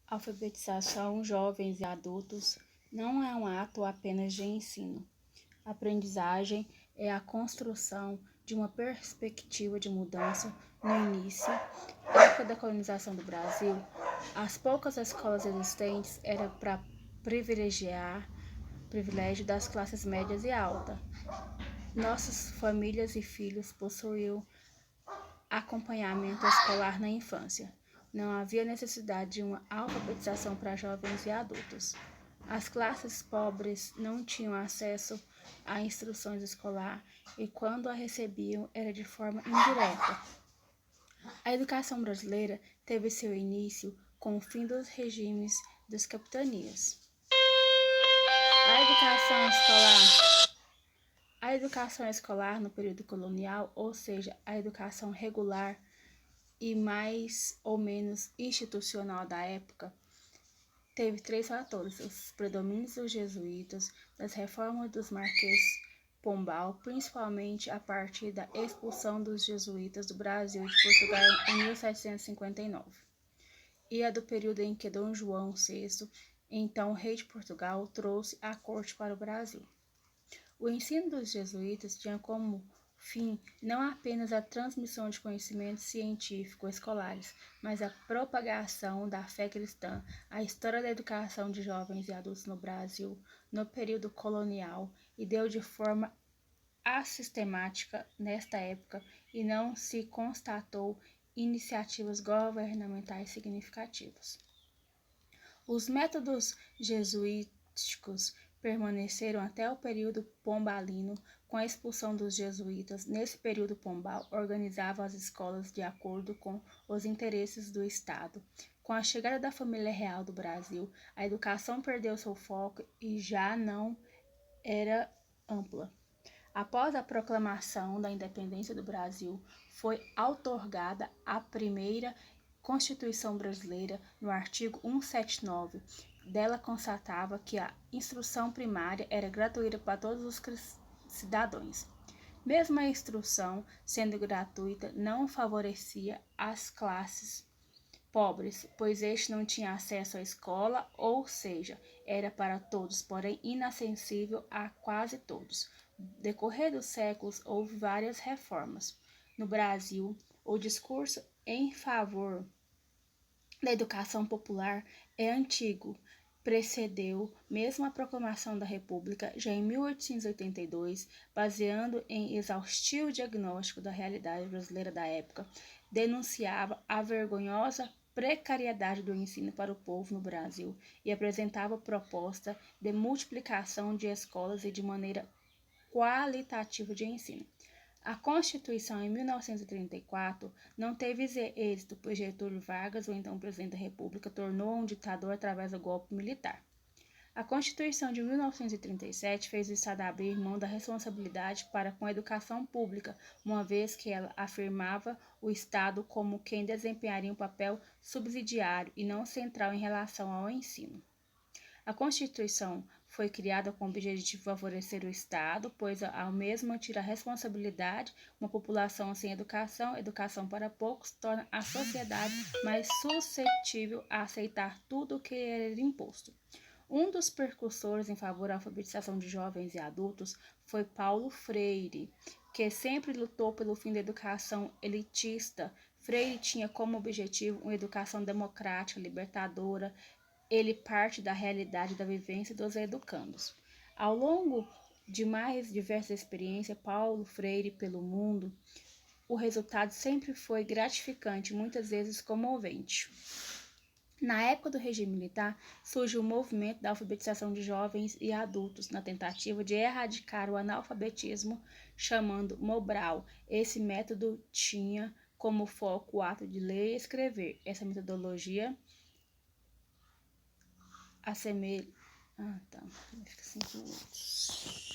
Alfabetização, jovens e adultos, não é um ato apenas de ensino. A aprendizagem é a construção de uma perspectiva de mudança. No início, época da colonização do Brasil, as poucas escolas existentes eram para privilégio das classes médias e altas. Nossas famílias e filhos possuíam acompanhamento escolar na infância. Não havia necessidade de uma alfabetização para jovens e adultos. As classes pobres não tinham acesso a instruções escolar e, quando a recebiam, era de forma indireta. A educação brasileira teve seu início com o fim dos regimes das capitanias. A educação escolar no período colonial, ou seja, a educação regular e mais ou menos institucional da época, teve três fatores: os predomínios dos jesuítas, das reformas dos Marquês Pombal, principalmente a partir da expulsão dos jesuítas do Brasil e de Portugal em 1759, e a do período em que Dom João VI, então rei de Portugal, trouxe a corte para o Brasil. O ensino dos jesuítas tinha como fim não apenas a transmissão de conhecimentos científicos escolares, mas a propagação da fé cristã. A história da educação de jovens e adultos no Brasil no período colonial e deu de forma assistemática nesta época e não se constatou iniciativas governamentais significativas. Os métodos jesuíticos permaneceram até o período pombalino. Com a expulsão dos jesuítas, nesse período Pombal organizava as escolas de acordo com os interesses do Estado. Com a chegada da família real do Brasil, a educação perdeu seu foco e já não era ampla. Após a proclamação da independência do Brasil, foi outorgada a primeira Constituição Brasileira. No artigo 179, dela constatava que a instrução primária era gratuita para todos os cidadãos. Mesmo a instrução, sendo gratuita, não favorecia as classes pobres, pois este não tinha acesso à escola, ou seja, era para todos, porém inacessível a quase todos. Decorrer dos séculos, houve várias reformas. No Brasil, o discurso em favor da educação popular é antigo. Precedeu mesmo a proclamação da República, já em 1882, baseando em exaustivo diagnóstico da realidade brasileira da época, denunciava a vergonhosa precariedade do ensino para o povo no Brasil e apresentava proposta de multiplicação de escolas e de maneira qualitativa de ensino. A Constituição, em 1934, não teve êxito, pois Getúlio Vargas, o então presidente da República, tornou-o um ditador através do golpe militar. A Constituição de 1937 fez o Estado abrir mão da responsabilidade para com a educação pública, uma vez que ela afirmava o Estado como quem desempenharia um papel subsidiário e não central em relação ao ensino. A Constituição foi criada com o objetivo de favorecer o Estado, pois ao mesmo tira a responsabilidade. Uma população sem educação, educação para poucos, torna a sociedade mais suscetível a aceitar tudo o que lhe é imposto. Um dos precursores em favor da alfabetização de jovens e adultos foi Paulo Freire, que sempre lutou pelo fim da educação elitista. Freire tinha como objetivo uma educação democrática, libertadora. Ele parte da realidade da vivência dos educandos. Ao longo de mais diversas experiências, Paulo Freire pelo mundo, o resultado sempre foi gratificante, muitas vezes comovente. Na época do regime militar, surge o movimento da alfabetização de jovens e adultos, na tentativa de erradicar o analfabetismo, chamando Mobral. Esse método tinha como foco o ato de ler e escrever. Essa metodologia assemelha. Fica 5 minutos.